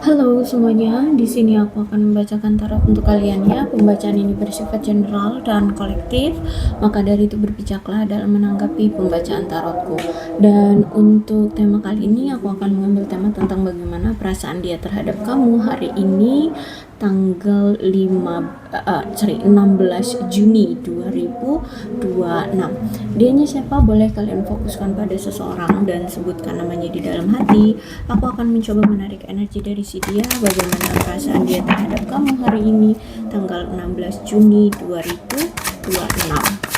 Halo semuanya, di sini aku akan membacakan tarot untuk kalian ya. Pembacaan ini bersifat general dan kolektif, maka dari itu berbijaklah dalam menanggapi pembacaan tarotku. Dan untuk tema kali ini aku akan mengambil tema tentang bagaimana perasaan dia terhadap kamu hari ini tanggal 16 Juni 2026. Dianya siapa? Boleh kalian fokuskan pada seseorang dan sebutkan namanya di dalam hati. Aku akan mencoba menarik energi dari si dia, bagaimana perasaan dia terhadap kamu hari ini tanggal 16 Juni 2026.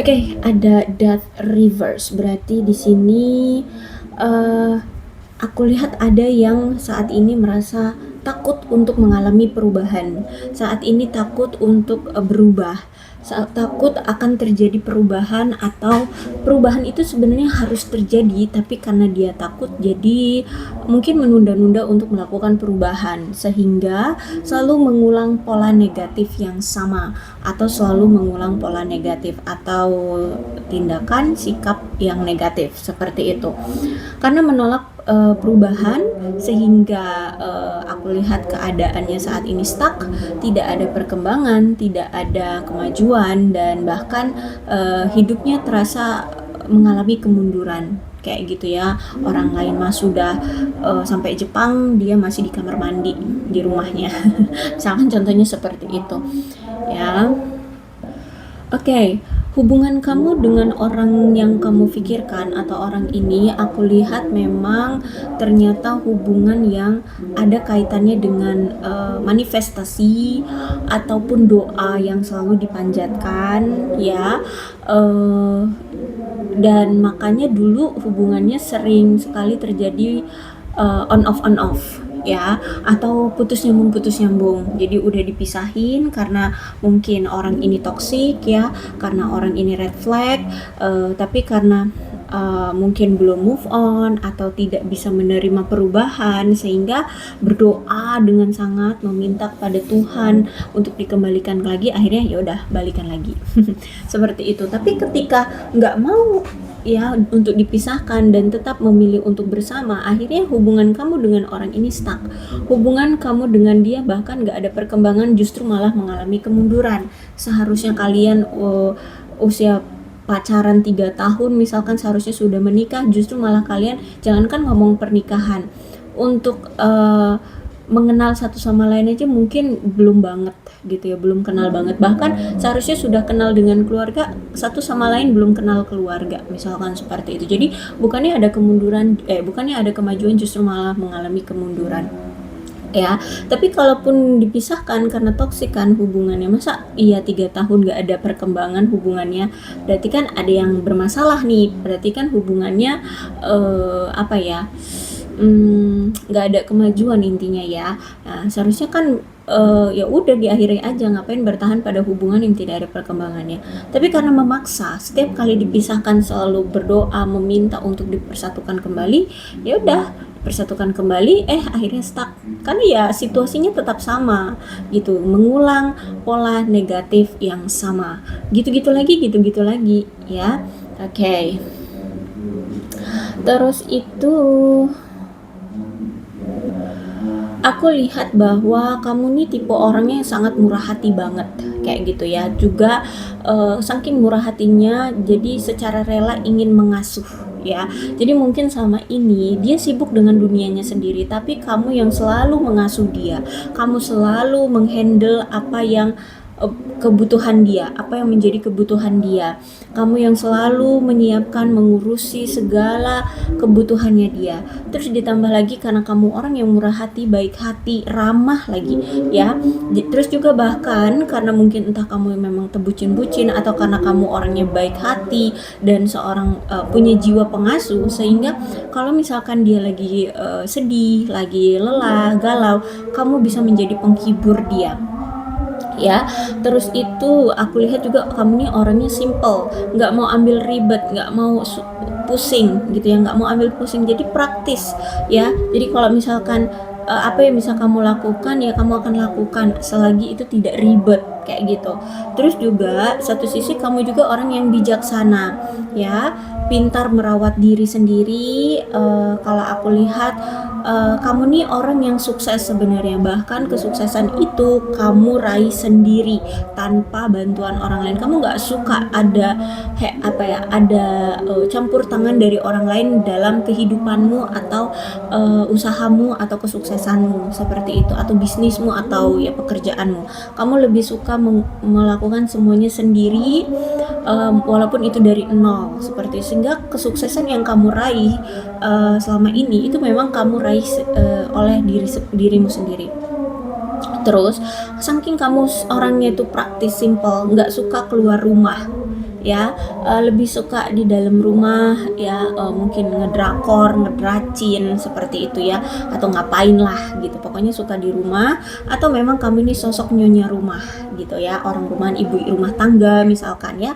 Oke, ada Death Reverse. Berarti di sini aku lihat ada yang saat ini merasa takut untuk mengalami perubahan. Saat ini takut untuk berubah. Saat takut akan terjadi perubahan, atau perubahan itu sebenarnya harus terjadi, tapi karena dia takut jadi mungkin menunda-nunda untuk melakukan perubahan, sehingga selalu mengulang pola negatif yang sama, atau selalu mengulang pola negatif atau tindakan sikap yang negatif seperti itu, karena menolak perubahan, sehingga aku lihat keadaannya saat ini stuck, tidak ada perkembangan, tidak ada kemajuan, dan bahkan hidupnya terasa mengalami kemunduran kayak gitu ya. Orang lain mah sudah sampai Jepang, dia masih di kamar mandi di rumahnya. Misalkan contohnya seperti itu ya. Oke, hubungan kamu dengan orang yang kamu pikirkan atau orang ini, aku lihat memang ternyata hubungan yang ada kaitannya dengan manifestasi ataupun doa yang selalu dipanjatkan ya. Dan makanya dulu hubungannya sering sekali terjadi on off ya, atau putus nyambung. Jadi udah dipisahin karena mungkin orang ini toksik ya, karena orang ini red flag, tapi karena mungkin belum move on atau tidak bisa menerima perubahan, sehingga berdoa dengan sangat meminta kepada Tuhan untuk dikembalikan lagi, akhirnya ya udah balikan lagi. Seperti itu. Tapi ketika nggak mau ya untuk dipisahkan dan tetap memilih untuk bersama, akhirnya hubungan kamu dengan orang ini stuck. Hubungan kamu dengan dia bahkan nggak ada perkembangan, justru malah mengalami kemunduran. Seharusnya kalian usia pacaran 3 tahun misalkan, seharusnya sudah menikah, justru malah kalian jangankan ngomong pernikahan, untuk mengenal satu sama lain aja mungkin belum banget gitu ya, belum kenal banget. Bahkan seharusnya sudah kenal dengan keluarga, satu sama lain belum kenal keluarga, misalkan seperti itu. Jadi bukannya ada kemunduran, bukannya ada kemajuan, justru malah mengalami kemunduran ya. Tapi kalaupun dipisahkan karena toksik kan hubungannya, masa iya 3 tahun gak ada perkembangan hubungannya, berarti kan ada yang bermasalah nih, berarti kan hubungannya apa ya, nggak ada kemajuan intinya ya. Nah, seharusnya kan ya udah diakhiri aja, ngapain bertahan pada hubungan yang tidak ada perkembangannya. Tapi karena memaksa, setiap kali dipisahkan selalu berdoa meminta untuk dipersatukan kembali, ya udah persatukan kembali, akhirnya stuck, karena ya situasinya tetap sama gitu, mengulang pola negatif yang sama, gitu-gitu lagi ya. Oke. Terus itu aku lihat bahwa kamu nih tipe orangnya yang sangat murah hati banget kayak gitu ya. Juga saking murah hatinya, jadi secara rela ingin mengasuh ya. Jadi mungkin selama ini dia sibuk dengan dunianya sendiri, tapi kamu yang selalu mengasuh dia, kamu selalu menghandle apa yang kebutuhan dia, apa yang menjadi kebutuhan dia. Kamu yang selalu menyiapkan, mengurusi segala kebutuhannya dia. Terus ditambah lagi karena kamu orang yang murah hati, baik hati, ramah lagi, ya. Terus juga bahkan karena mungkin entah kamu memang terbucin-bucin atau karena kamu orangnya baik hati dan seorang punya jiwa pengasuh, sehingga kalau misalkan dia lagi sedih, lagi lelah, galau, kamu bisa menjadi penghibur dia, ya. Terus itu aku lihat juga kamu nih orangnya simple, nggak mau ambil ribet, nggak mau pusing gitu ya, nggak mau ambil pusing, jadi praktis ya. Jadi kalau misalkan apa yang bisa kamu lakukan ya kamu akan lakukan selagi itu tidak ribet kayak gitu. Terus juga satu sisi kamu juga orang yang bijaksana ya, pintar merawat diri sendiri. Kalau aku lihat kamu nih orang yang sukses sebenarnya, bahkan kesuksesan itu kamu raih sendiri tanpa bantuan orang lain. Kamu nggak suka ada campur tangan dari orang lain dalam kehidupanmu atau usahamu atau kesuksesanmu seperti itu, atau bisnismu atau ya pekerjaanmu. Kamu lebih suka melakukan semuanya sendiri, walaupun itu dari nol seperti, sehingga kesuksesan yang kamu raih selama ini itu memang kamu raih oleh dirimu sendiri. Terus saking kamu orangnya itu praktis, simple, nggak suka keluar rumah ya, lebih suka di dalam rumah ya, mungkin ngedrakor, ngedracin seperti itu ya, atau ngapain lah gitu, pokoknya suka di rumah. Atau memang kamu ini sosok nyonya rumah gitu ya, orang rumahan, ibu rumah tangga misalkan ya.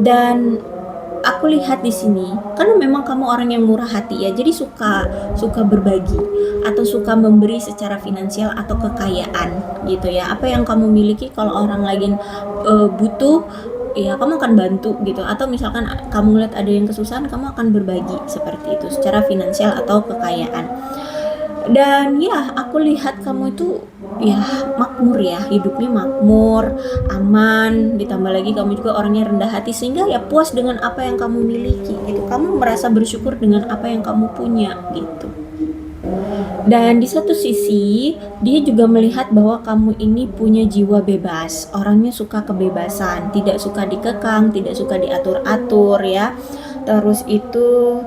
Dan aku lihat di sini karena memang kamu orang yang murah hati ya, jadi suka berbagi atau suka memberi secara finansial atau kekayaan gitu ya. Apa yang kamu miliki kalau orang lagi butuh ya kamu akan bantu gitu, atau misalkan kamu lihat ada yang kesusahan kamu akan berbagi seperti itu secara finansial atau kekayaan. Dan ya aku lihat kamu itu ya makmur ya, hidupnya makmur, aman, ditambah lagi kamu juga orangnya rendah hati, sehingga ya puas dengan apa yang kamu miliki gitu. Kamu merasa bersyukur dengan apa yang kamu punya gitu. Dan di satu sisi dia juga melihat bahwa kamu ini punya jiwa bebas, orangnya suka kebebasan, tidak suka dikekang, tidak suka diatur-atur ya. Terus itu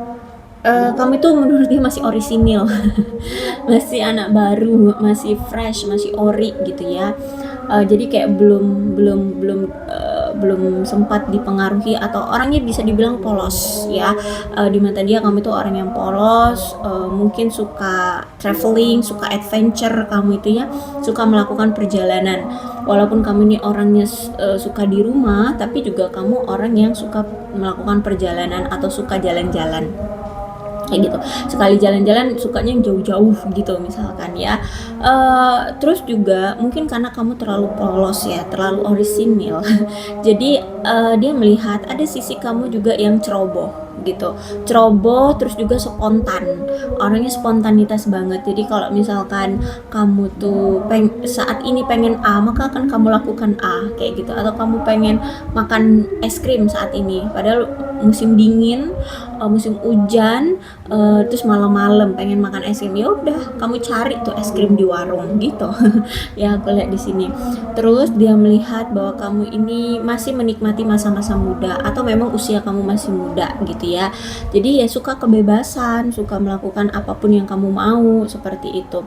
kamu itu menurut dia masih orisinil masih anak baru, masih fresh, masih ori gitu ya. Jadi kayak belum sempat dipengaruhi, atau orangnya bisa dibilang polos ya. Di mata dia kamu itu orang yang polos, mungkin suka traveling, suka adventure, kamu itu ya suka melakukan perjalanan. Walaupun kamu ini orangnya suka di rumah, tapi juga kamu orang yang suka melakukan perjalanan atau suka jalan-jalan kayak gitu. Sekali jalan-jalan sukanya yang jauh-jauh gitu misalkan ya. Terus juga mungkin karena kamu terlalu polos ya, terlalu orisinil jadi dia melihat ada sisi kamu juga yang ceroboh gitu, ceroboh, terus juga spontan, orangnya spontanitas banget. Jadi kalau misalkan kamu tuh saat ini pengen A, maka akan kamu lakukan A kayak gitu. Atau kamu pengen makan es krim saat ini, padahal musim dingin, musim hujan, terus malam-malam pengen makan es krim, ya udah kamu cari tuh es krim di warung gitu ya aku lihat di sini. Terus dia melihat bahwa kamu ini masih menikmati masa-masa muda, atau memang usia kamu masih muda gitu ya. Jadi ya suka kebebasan, suka melakukan apapun yang kamu mau seperti itu.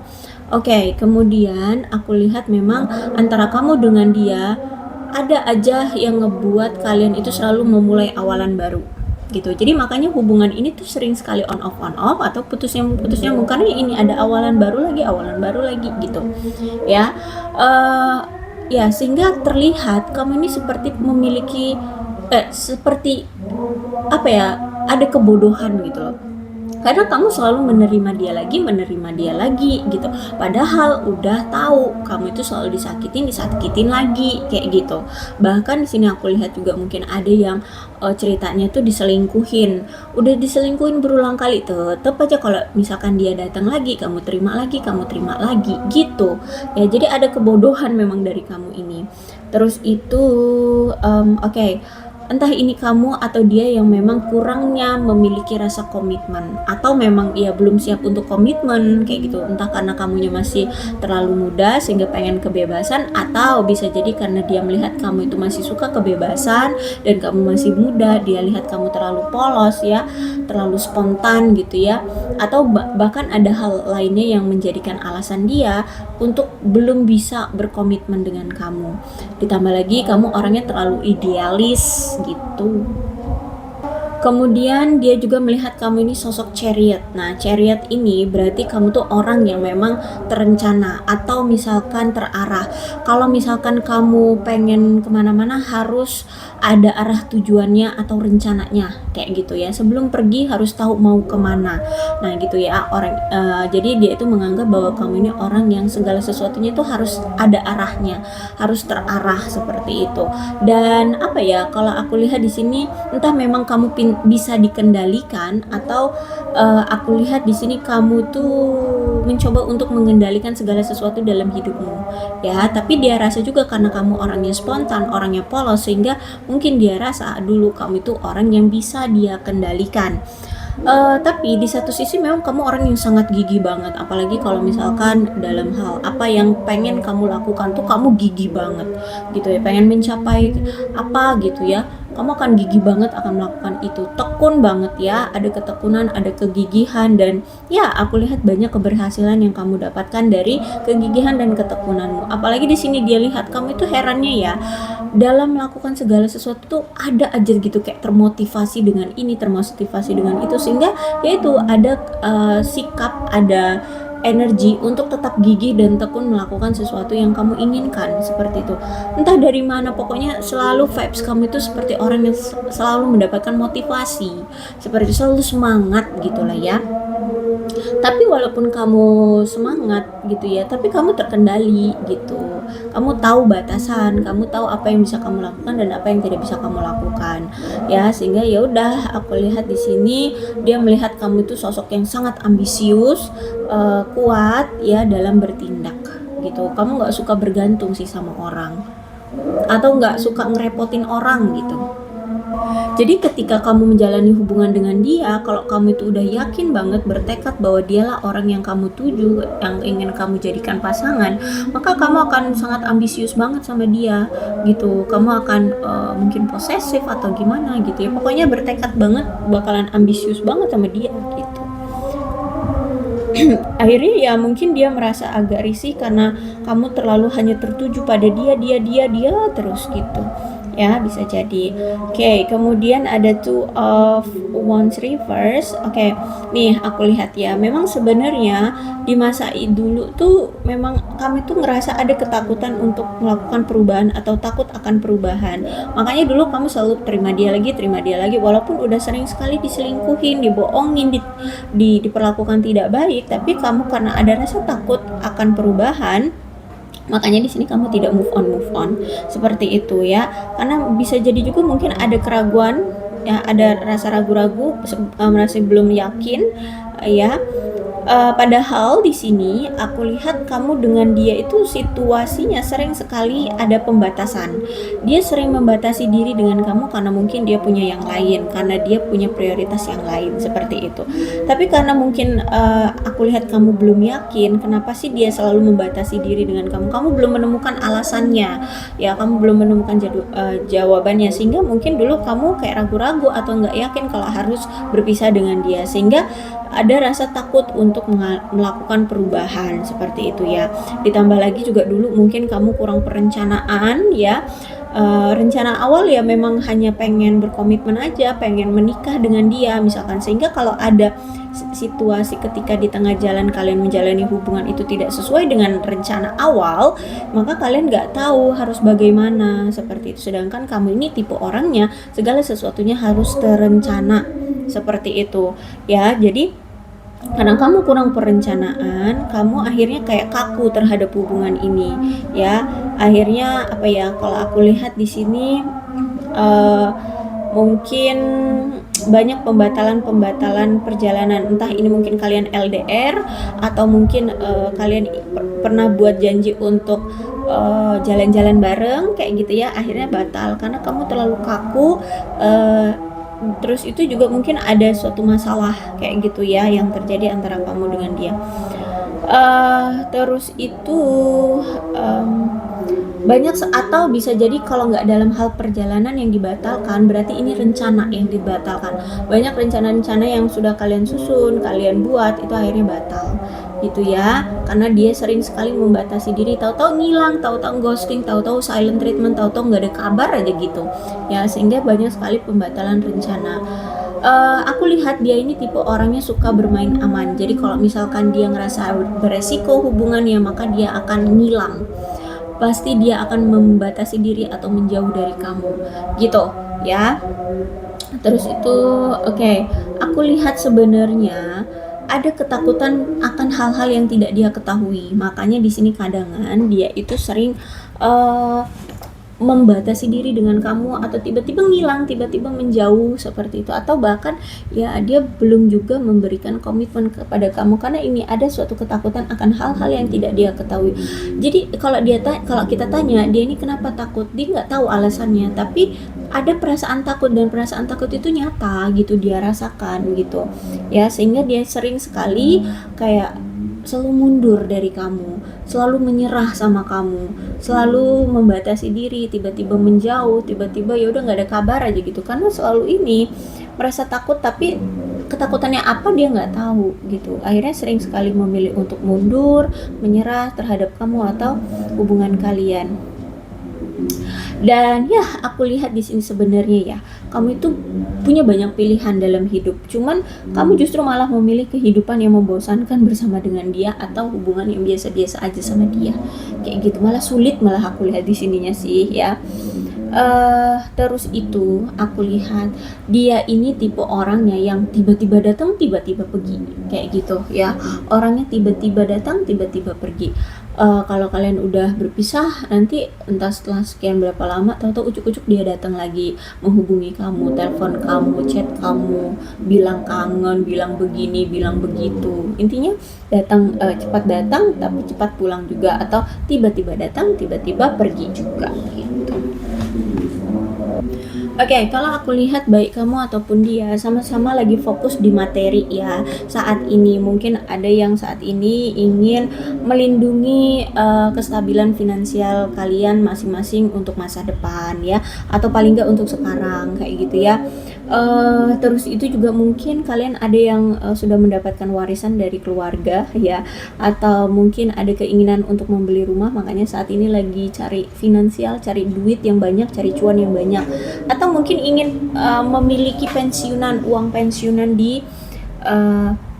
Oke, kemudian aku lihat memang antara kamu dengan dia ada aja yang ngebuat kalian itu selalu memulai awalan baru gitu. Jadi makanya hubungan ini tuh sering sekali on off atau putus nyambung karena ini ada awalan baru lagi gitu ya. Ya sehingga terlihat kamu ini seperti memiliki seperti apa ya, ada kebodohan gitu loh, karena kamu selalu menerima dia lagi gitu, padahal udah tahu kamu itu selalu disakitin lagi kayak gitu. Bahkan di sini aku lihat juga mungkin ada yang ceritanya tuh udah diselingkuhin berulang kali, tetep aja kalau misalkan dia datang lagi kamu terima lagi gitu ya. Jadi ada kebodohan memang dari kamu ini. Terus itu oke. entah ini kamu atau dia yang memang kurangnya memiliki rasa komitmen, atau memang ia belum siap untuk komitmen kayak gitu, entah karena kamunya masih terlalu muda sehingga pengen kebebasan, atau bisa jadi karena dia melihat kamu itu masih suka kebebasan dan kamu masih muda, dia lihat kamu terlalu polos ya, terlalu spontan gitu ya, atau bahkan ada hal lainnya yang menjadikan alasan dia untuk belum bisa berkomitmen dengan kamu. Ditambah lagi kamu orangnya terlalu idealis gitu. Kemudian dia juga melihat kamu ini sosok chariot. Nah, chariot ini berarti kamu tuh orang yang memang terencana atau misalkan terarah. Kalau misalkan kamu pengen kemana-mana harus ada arah tujuannya atau rencananya kayak gitu ya. Sebelum pergi harus tahu mau kemana. Nah gitu ya jadi dia itu menganggap bahwa kamu ini orang yang segala sesuatunya itu harus ada arahnya, harus terarah seperti itu. Dan apa ya, kalau aku lihat di sini entah memang kamu bisa dikendalikan atau aku lihat di sini kamu tuh mencoba untuk mengendalikan segala sesuatu dalam hidupmu ya, tapi dia rasa juga karena kamu orangnya spontan, orangnya polos, sehingga mungkin dia rasa dulu kamu itu orang yang bisa dia kendalikan. Tapi di satu sisi memang kamu orang yang sangat gigih banget, apalagi kalau misalkan dalam hal apa yang pengen kamu lakukan tuh kamu gigih banget gitu ya, pengen mencapai apa gitu ya, kamu akan gigih banget akan melakukan itu, tekun banget ya, ada ketekunan, ada kegigihan, dan ya aku lihat banyak keberhasilan yang kamu dapatkan dari kegigihan dan ketekunanmu. Apalagi di sini dia lihat kamu itu, herannya ya, dalam melakukan segala sesuatu tuh ada aja gitu kayak termotivasi dengan ini, termotivasi dengan itu, sehingga yaitu ada sikap, ada energi untuk tetap gigih dan tekun melakukan sesuatu yang kamu inginkan seperti itu. Entah dari mana, pokoknya selalu vibes kamu itu seperti orang yang selalu mendapatkan motivasi, seperti itu, selalu semangat gitulah ya. Tapi walaupun kamu semangat gitu ya, tapi kamu terkendali gitu. Kamu tahu batasan, kamu tahu apa yang bisa kamu lakukan dan apa yang tidak bisa kamu lakukan. Ya, sehingga ya udah aku lihat di sini dia melihat kamu itu sosok yang sangat ambisius, kuat ya dalam bertindak gitu. Kamu nggak suka bergantung sih sama orang, atau nggak suka ngerepotin orang gitu. Jadi ketika kamu menjalani hubungan dengan dia, kalau kamu itu udah yakin banget, bertekad bahwa dialah orang yang kamu tuju, yang ingin kamu jadikan pasangan, maka kamu akan sangat ambisius banget sama dia gitu. Kamu akan mungkin posesif atau gimana gitu ya, pokoknya bertekad banget bakalan ambisius banget sama dia gitu. Akhirnya ya mungkin dia merasa agak risih karena kamu terlalu hanya tertuju pada dia terus gitu ya, bisa jadi. Oke, kemudian ada two of wands reverse. Oke, nih aku lihat ya, memang sebenarnya di masa dulu tuh memang kami tuh ngerasa ada ketakutan untuk melakukan perubahan atau takut akan perubahan. Makanya dulu kamu selalu terima dia lagi, walaupun udah sering sekali diselingkuhin, dibohongin, diperlakukan tidak baik, tapi kamu karena ada rasa takut akan perubahan, makanya di sini kamu tidak move on seperti itu ya. Karena bisa jadi juga mungkin ada keraguan ya, ada rasa ragu-ragu, merasa belum yakin ya. Padahal di sini aku lihat kamu dengan dia itu situasinya sering sekali ada pembatasan. Dia sering membatasi diri dengan kamu karena mungkin dia punya yang lain, karena dia punya prioritas yang lain seperti itu. Tapi karena mungkin aku lihat kamu belum yakin, kenapa sih dia selalu membatasi diri dengan kamu? Kamu belum menemukan alasannya, ya kamu belum menemukan jawabannya, sehingga mungkin dulu kamu kayak ragu-ragu atau nggak yakin kalau harus berpisah dengan dia, sehingga ada rasa takut untuk melakukan perubahan seperti itu ya. Ditambah lagi juga dulu mungkin kamu kurang perencanaan ya. Rencana awal ya memang hanya pengen berkomitmen aja, pengen menikah dengan dia misalkan, sehingga kalau ada situasi ketika di tengah jalan kalian menjalani hubungan itu tidak sesuai dengan rencana awal, maka kalian nggak tahu harus bagaimana seperti itu. Sedangkan kamu ini tipe orangnya segala sesuatunya harus terencana seperti itu ya. Jadi karena kamu kurang perencanaan, kamu akhirnya kayak kaku terhadap hubungan ini ya. Akhirnya apa ya, kalau aku lihat di sini mungkin banyak pembatalan perjalanan, entah ini mungkin kalian LDR atau mungkin kalian pernah buat janji untuk jalan-jalan bareng kayak gitu ya, akhirnya batal karena kamu terlalu kaku. Terus itu juga mungkin ada suatu masalah kayak gitu ya yang terjadi antara kamu dengan dia. Terus itu banyak atau bisa jadi kalau nggak dalam hal perjalanan yang dibatalkan, berarti ini rencana yang dibatalkan. Banyak rencana-rencana yang sudah kalian susun, kalian buat, itu akhirnya batal gitu ya, karena dia sering sekali membatasi diri, tahu-tahu ngilang, tahu-tahu ghosting, tahu-tahu silent treatment, tahu-tahu nggak ada kabar aja gitu ya, sehingga banyak sekali pembatalan rencana. Aku lihat dia ini tipe orangnya suka bermain aman, jadi kalau misalkan dia ngerasa beresiko hubungannya, maka dia akan ngilang, pasti dia akan membatasi diri atau menjauh dari kamu gitu ya. Terus itu aku lihat sebenarnya ada ketakutan akan hal-hal yang tidak dia ketahui, makanya di sini kadangan dia itu sering membatasi diri dengan kamu, atau tiba-tiba ngilang, tiba-tiba menjauh seperti itu, atau bahkan ya dia belum juga memberikan komitmen kepada kamu karena ini ada suatu ketakutan akan hal-hal yang tidak dia ketahui. Jadi kalau kita tanya dia ini kenapa takut, dia nggak tahu alasannya, tapi ada perasaan takut, dan perasaan takut itu nyata gitu, dia rasakan gitu ya, sehingga dia sering sekali kayak selalu mundur dari kamu, selalu menyerah sama kamu, selalu membatasi diri, tiba-tiba menjauh, tiba-tiba ya udah nggak ada kabar aja gitu, karena selalu ini merasa takut, tapi ketakutannya apa dia nggak tahu gitu. Akhirnya sering sekali memilih untuk mundur, menyerah terhadap kamu atau hubungan kalian. Dan ya aku lihat di sini sebenarnya ya, kamu itu punya banyak pilihan dalam hidup, cuman kamu justru malah memilih kehidupan yang membosankan bersama dengan dia, atau hubungan yang biasa-biasa aja sama dia kayak gitu, malah sulit, malah aku lihat di sininya sih ya. Terus itu aku lihat dia ini tipe orangnya yang tiba-tiba datang, tiba-tiba pergi kayak gitu ya, orangnya tiba-tiba datang, tiba-tiba pergi. Kalau kalian udah berpisah, nanti entah setelah sekian berapa lama, tahu-tahu ucuk-ucuk dia datang lagi, menghubungi kamu, telepon kamu, chat kamu, bilang kangen, bilang begini, bilang begitu. Intinya datang, cepat datang tapi cepat pulang juga, atau tiba-tiba datang, tiba-tiba pergi juga gitu. Kalau aku lihat baik kamu ataupun dia sama-sama lagi fokus di materi ya saat ini. Mungkin ada yang saat ini ingin melindungi kestabilan finansial kalian masing-masing untuk masa depan ya, atau paling nggak untuk sekarang kayak gitu ya. Terus itu juga mungkin kalian ada yang sudah mendapatkan warisan dari keluarga ya, atau mungkin ada keinginan untuk membeli rumah, makanya saat ini lagi cari finansial, cari duit yang banyak, cari cuan yang banyak, atau mungkin ingin memiliki uang pensiunan di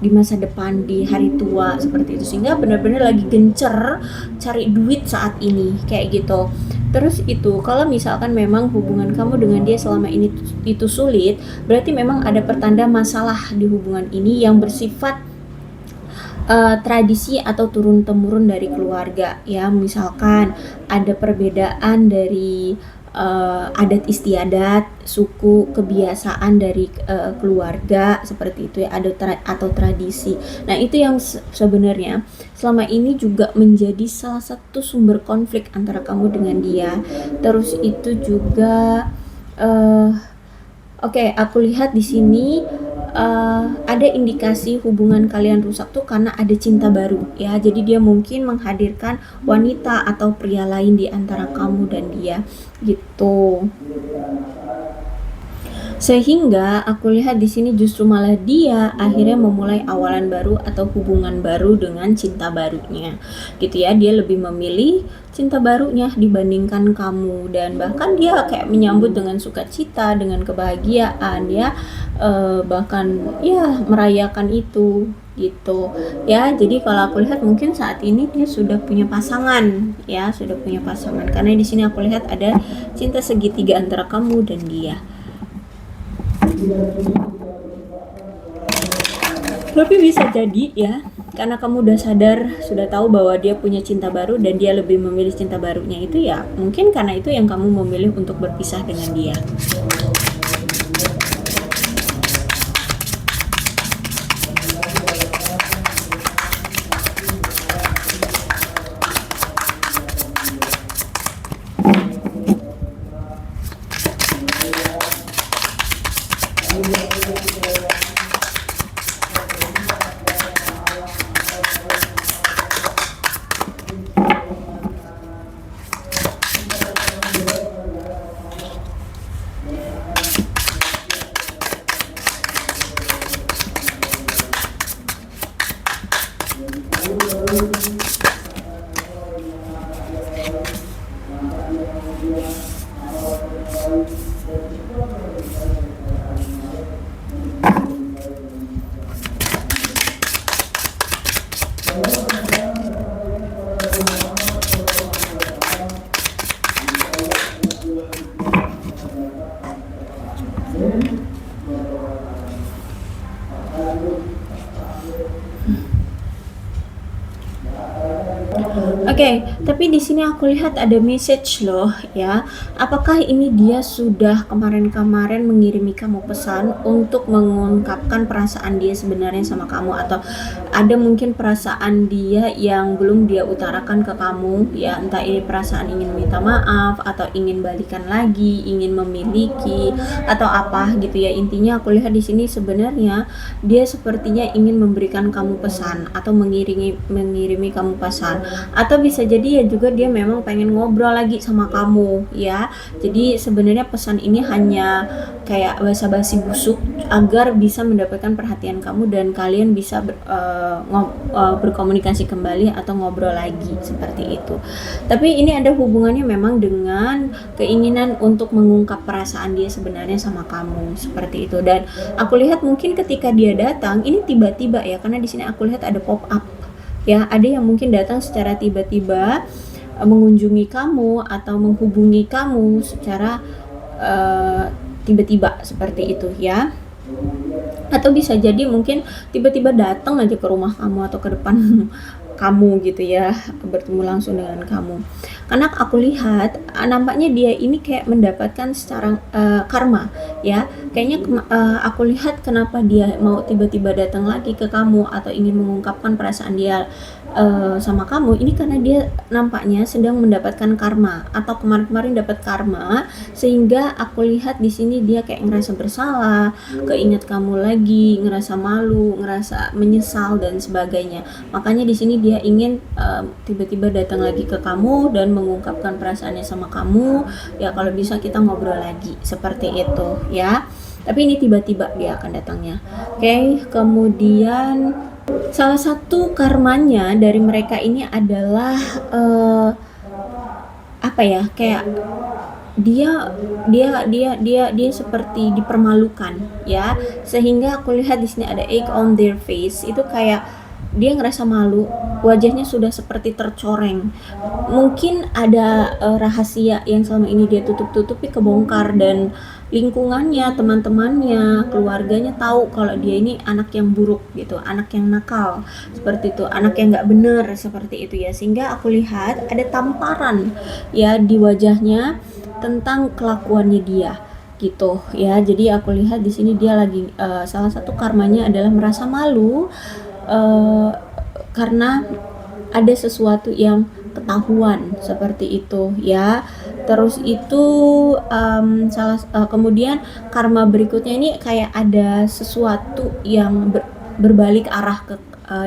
masa depan, di hari tua seperti itu, sehingga benar-benar lagi gencer cari duit saat ini kayak gitu. Terus itu kalau misalkan memang hubungan kamu dengan dia selama ini itu sulit, berarti memang ada pertanda masalah di hubungan ini yang bersifat tradisi atau turun-temurun dari keluarga ya. Misalkan ada perbedaan dari adat istiadat, suku, kebiasaan dari keluarga seperti itu ya, atau tradisi. Nah itu yang sebenarnya selama ini juga menjadi salah satu sumber konflik antara kamu dengan dia. Terus itu juga aku lihat di sini ada indikasi hubungan kalian rusak tuh karena ada cinta baru ya. Jadi dia mungkin menghadirkan wanita atau pria lain di antara kamu dan dia gitu. Sehingga aku lihat di sini justru malah dia akhirnya memulai awalan baru atau hubungan baru dengan cinta barunya gitu ya. Dia lebih memilih cinta barunya dibandingkan kamu, dan bahkan dia kayak menyambut dengan sukacita, dengan kebahagiaan ya, bahkan ya merayakan itu gitu ya. Jadi kalau aku lihat mungkin saat ini dia sudah punya pasangan ya, karena di sini aku lihat ada cinta segitiga antara kamu dan dia. Tapi bisa jadi ya, karena kamu udah sadar, sudah tahu bahwa dia punya cinta baru dan dia lebih memilih cinta barunya itu ya, mungkin karena itu yang kamu memilih untuk berpisah dengan dia. Oke, tapi di sini aku lihat ada message loh ya. Apakah ini dia sudah kemarin-kemarin mengirimi kamu pesan untuk mengungkapkan perasaan dia sebenarnya sama kamu, atau ada mungkin perasaan dia yang belum dia utarakan ke kamu ya, entah ini perasaan ingin minta maaf atau ingin balikan lagi, ingin memiliki atau apa gitu ya. Intinya aku lihat di sini sebenarnya dia sepertinya ingin memberikan kamu pesan atau mengirimi kamu pesan, atau bisa jadi ya juga dia memang pengen ngobrol lagi sama kamu ya. Jadi sebenarnya pesan ini hanya kayak basa-basi busuk agar bisa mendapatkan perhatian kamu dan kalian bisa berkomunikasi kembali atau ngobrol lagi seperti itu. Tapi ini ada hubungannya memang dengan keinginan untuk mengungkap perasaan dia sebenarnya sama kamu seperti itu. Dan aku lihat mungkin ketika dia datang ini tiba-tiba ya, karena di sini aku lihat ada pop up ya, ada yang mungkin datang secara tiba-tiba mengunjungi kamu atau menghubungi kamu secara tiba-tiba seperti itu ya. Atau bisa jadi mungkin tiba-tiba datang aja ke rumah kamu atau ke depan kamu gitu ya, bertemu langsung dengan kamu. Karena aku lihat nampaknya dia ini kayak mendapatkan secara karma ya. Kayaknya aku lihat kenapa dia mau tiba-tiba datang lagi ke kamu atau ingin mengungkapkan perasaan dia sama kamu ini, karena dia nampaknya sedang mendapatkan karma atau kemarin-kemarin dapat karma, sehingga aku lihat di sini dia kayak ngerasa bersalah, keinget kamu lagi, ngerasa malu, ngerasa menyesal dan sebagainya. Makanya di sini dia ingin tiba-tiba datang lagi ke kamu dan mengungkapkan perasaannya sama kamu ya. Kalau bisa kita ngobrol lagi seperti itu ya. Tapi ini tiba-tiba dia akan datangnya. Oke, kemudian salah satu karmanya dari mereka ini adalah apa ya, kayak dia seperti dipermalukan ya, sehingga aku lihat di sini ada egg on their face. Itu kayak dia ngerasa malu, wajahnya sudah seperti tercoreng. Mungkin ada rahasia yang selama ini dia tutup-tutupi kebongkar, dan lingkungannya, teman-temannya, keluarganya tahu kalau dia ini anak yang buruk gitu, anak yang nakal seperti itu, anak yang nggak benar seperti itu ya. Sehingga aku lihat ada tamparan ya di wajahnya tentang kelakuannya dia gitu ya. Jadi aku lihat di sini dia lagi salah satu karmanya adalah merasa malu karena ada sesuatu yang ketahuan seperti itu ya. Terus itu kemudian karma berikutnya ini kayak ada sesuatu yang berbalik arah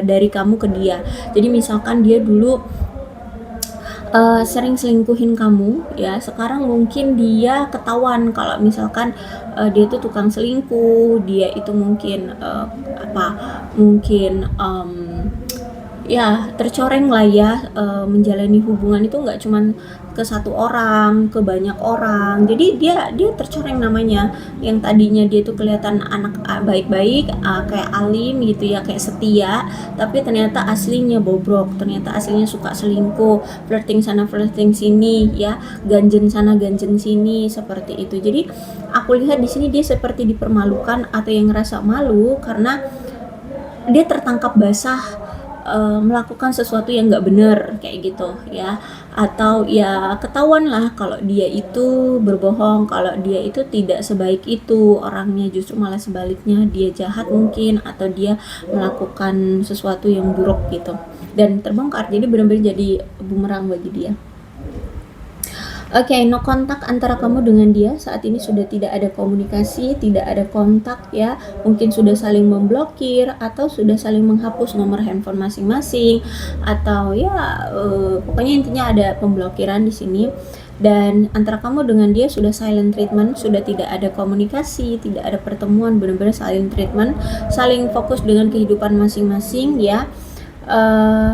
dari kamu ke dia. Jadi misalkan dia dulu sering selingkuhin kamu ya, sekarang mungkin dia ketahuan kalau misalkan dia tuh tukang selingkuh, dia itu mungkin mungkin ya tercoreng lah ya, menjalani hubungan itu nggak cuman ke satu orang, ke banyak orang. Jadi dia tercoreng namanya. Yang tadinya dia tuh kelihatan anak baik-baik, kayak alim gitu ya, kayak setia, tapi ternyata aslinya bobrok, ternyata aslinya suka selingkuh, flirting sana flirting sini ya, ganjen sana ganjen sini seperti itu. Jadi aku lihat di sini dia seperti dipermalukan atau yang ngerasa malu karena dia tertangkap basah melakukan sesuatu yang nggak benar kayak gitu ya, atau ya ketahuan lah kalau dia itu berbohong, kalau dia itu tidak sebaik itu orangnya, justru malah sebaliknya dia jahat mungkin, atau dia melakukan sesuatu yang buruk gitu dan terbongkar. Jadi benar-benar jadi bumerang bagi dia. Oke, no kontak antara kamu dengan dia saat ini, sudah tidak ada komunikasi, tidak ada kontak ya. Mungkin sudah saling memblokir atau sudah saling menghapus nomor handphone masing-masing, atau ya pokoknya intinya ada pemblokiran di sini. Dan antara kamu dengan dia sudah silent treatment, sudah tidak ada komunikasi, tidak ada pertemuan, benar-benar silent treatment, saling fokus dengan kehidupan masing-masing ya. eh,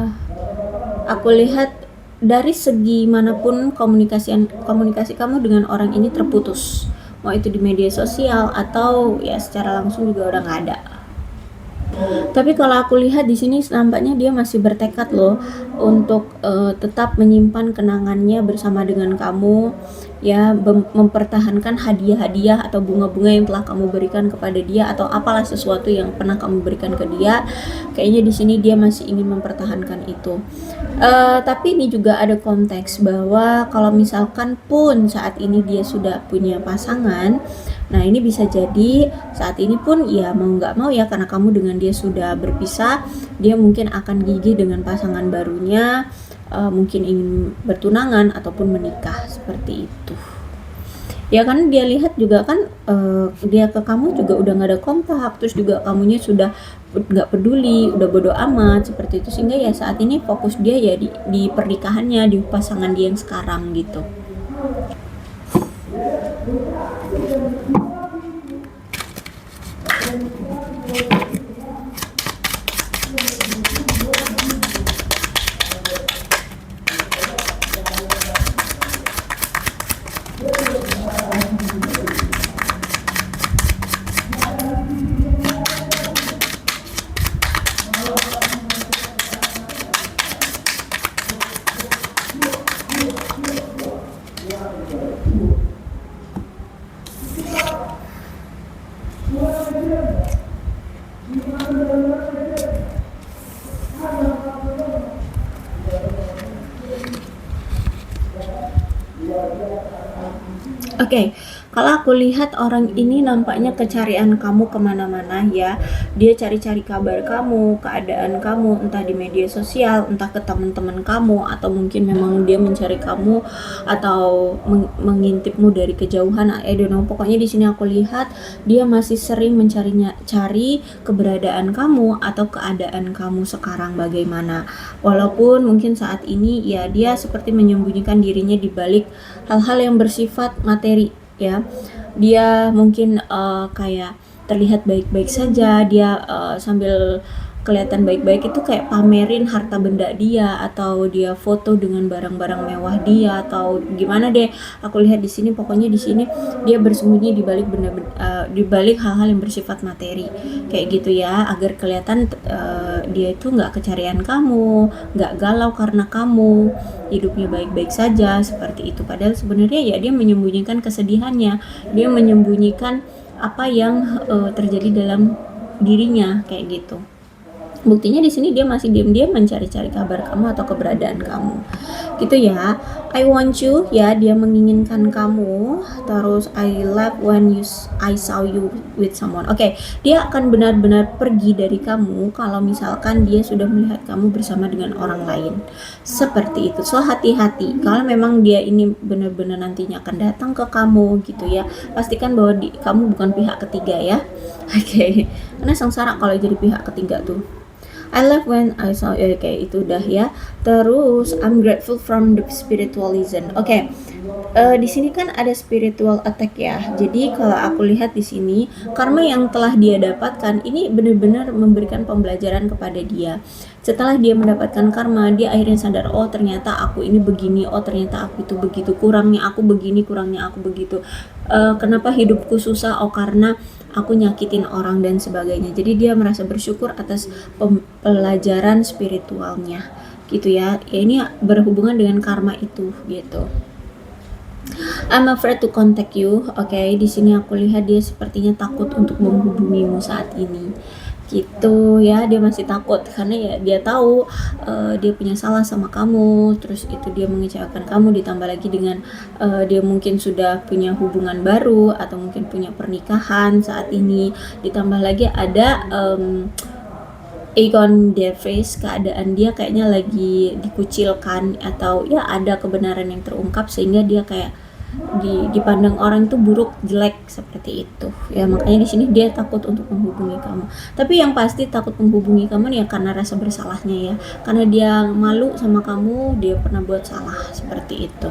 aku lihat dari segi manapun komunikasi kamu dengan orang ini terputus, mau itu di media sosial atau ya secara langsung juga udah nggak ada. Tapi kalau aku lihat di sini nampaknya dia masih bertekad loh untuk tetap menyimpan kenangannya bersama dengan kamu, ya mempertahankan hadiah-hadiah atau bunga-bunga yang telah kamu berikan kepada dia atau apalah sesuatu yang pernah kamu berikan ke dia. Kayaknya di sini dia masih ingin mempertahankan itu. Tapi ini juga ada konteks bahwa kalau misalkan pun saat ini dia sudah punya pasangan, nah ini bisa jadi saat ini pun ya mau nggak mau ya karena kamu dengan dia sudah berpisah, dia mungkin akan gigih dengan pasangan barunya, mungkin ingin bertunangan ataupun menikah seperti itu. Ya kan dia lihat juga kan dia ke kamu juga udah nggak ada kontak, terus juga kamunya sudah nggak peduli, udah bodo amat seperti itu, sehingga ya saat ini fokus dia ya di pernikahannya, di pasangan dia yang sekarang gitu. Oke, kalau aku lihat orang ini nampaknya kecarian kamu kemana-mana ya. Dia cari-cari kabar kamu, keadaan kamu, entah di media sosial, entah ke teman-teman kamu, atau mungkin memang dia mencari kamu atau mengintipmu dari kejauhan. I don't know. Pokoknya di sini aku lihat dia masih sering cari keberadaan kamu atau keadaan kamu sekarang bagaimana. Walaupun mungkin saat ini ya dia seperti menyembunyikan dirinya di balik hal-hal yang bersifat materi ya. Dia mungkin kayak terlihat baik-baik saja, dia sambil kelihatan baik-baik itu kayak pamerin harta benda dia atau dia foto dengan barang-barang mewah dia atau gimana deh. Aku lihat di sini pokoknya di sini dia bersembunyi di balik di balik hal-hal yang bersifat materi kayak gitu ya, agar kelihatan dia itu nggak kecarian kamu, nggak galau karena kamu, hidupnya baik-baik saja seperti itu. Padahal sebenarnya ya dia menyembunyikan kesedihannya, dia menyembunyikan apa yang terjadi dalam dirinya kayak gitu. Buktinya di sini dia masih diam-diam mencari-cari kabar kamu atau keberadaan kamu. Gitu ya. I want you ya, dia menginginkan kamu. Terus I love when I saw you with someone. Oke, dia akan benar-benar pergi dari kamu kalau misalkan dia sudah melihat kamu bersama dengan orang lain. Seperti itu. So hati-hati. Kalau memang dia ini benar-benar nantinya akan datang ke kamu gitu ya. Pastikan bahwa kamu bukan pihak ketiga ya. Oke. Karena sengsara kalau jadi pihak ketiga tuh. I love when I saw you. Oke, itu udah ya. Terus I'm grateful from the spiritualism. Oke. Di sini kan ada spiritual attack ya. Jadi kalau aku lihat di sini karma yang telah dia dapatkan ini benar-benar memberikan pembelajaran kepada dia. Setelah dia mendapatkan karma, dia akhirnya sadar, oh ternyata aku ini begini, oh ternyata aku itu begitu, kurangnya aku begini, kurangnya aku begitu. Kenapa hidupku susah? Oh karena aku nyakitin orang dan sebagainya. Jadi dia merasa bersyukur atas pelajaran spiritualnya gitu ya. Ya ini berhubungan dengan karma itu gitu. I'm afraid to contact you. Oke, di sini aku lihat dia sepertinya takut untuk menghubungimu saat ini. Gitu ya, dia masih takut karena ya dia tahu dia punya salah sama kamu, terus itu dia mengecewakan kamu, ditambah lagi dengan dia mungkin sudah punya hubungan baru atau mungkin punya pernikahan saat ini, ditambah lagi ada Aegon Davis, keadaan dia kayaknya lagi dikucilkan atau ya ada kebenaran yang terungkap sehingga dia kayak dipandang orang itu buruk, jelek seperti itu. Ya makanya di sini dia takut untuk menghubungi kamu. Tapi yang pasti takut menghubungi kamu ya karena rasa bersalahnya ya. Karena dia malu sama kamu, dia pernah buat salah seperti itu.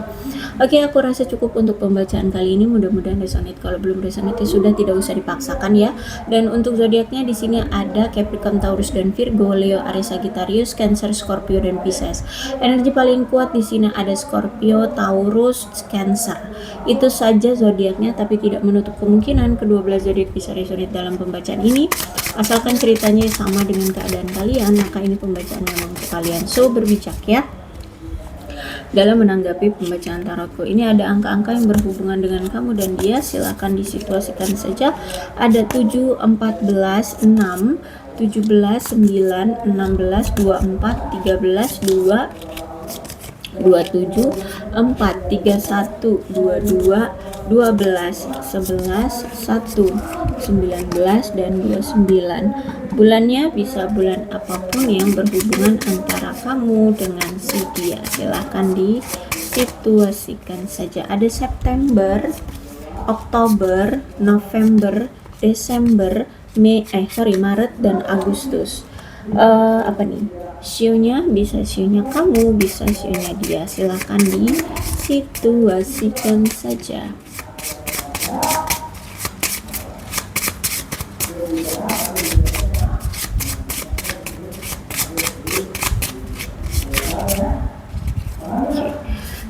Oke, aku rasa cukup untuk pembacaan kali ini. Mudah-mudahan resonate. Kalau belum resonate ya sudah, tidak usah dipaksakan ya. Dan untuk zodiaknya di sini ada Capricorn, Taurus dan Virgo, Leo, Aries, Sagittarius, Cancer, Scorpio dan Pisces. Energi paling kuat di sini ada Scorpio, Taurus, Cancer. Itu saja zodiaknya, tapi tidak menutup kemungkinan kedua belah zodiak bisa resonate dalam pembacaan ini. Asalkan ceritanya sama dengan keadaan kalian, maka ini pembacaan memang untuk kalian. So, berbijak ya dalam menanggapi pembacaan tarotku. Ini ada angka-angka yang berhubungan dengan kamu dan dia, silahkan disituasikan saja. Ada 7, 14, 6, 17, 9, 16, 24, 13, 2, 27, 4, 31, 22, 12, 11, 1, 19, dan 29. Bulannya bisa bulan apapun yang berhubungan antara kamu dengan si dia. Silahkan disituasikan saja. Ada September, Oktober, November, Desember, Maret dan Agustus. Apa nih? Sionya bisa sionya kamu, bisa sionya dia. Silahkan disituasikan saja.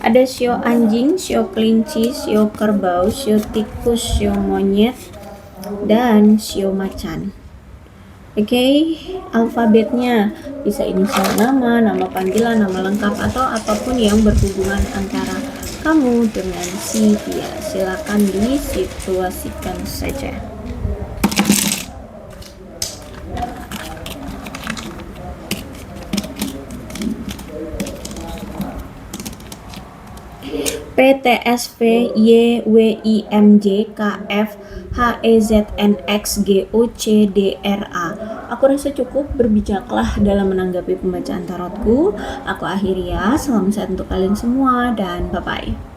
Ada sio anjing, sio kelinci, sio kerbau, sio tikus, sio monyet, dan sio macan. Oke, alfabetnya bisa inisial nama, nama panggilan, nama lengkap, atau apapun yang berhubungan antara kamu dengan si dia. Silakan disituasikan saja. PTSV YWIMJ KF HEZNXGOCDRA. Aku rasa cukup, berbijaklah dalam menanggapi pembacaan tarotku. Aku akhiri ya. Salam sehat untuk kalian semua dan bye-bye.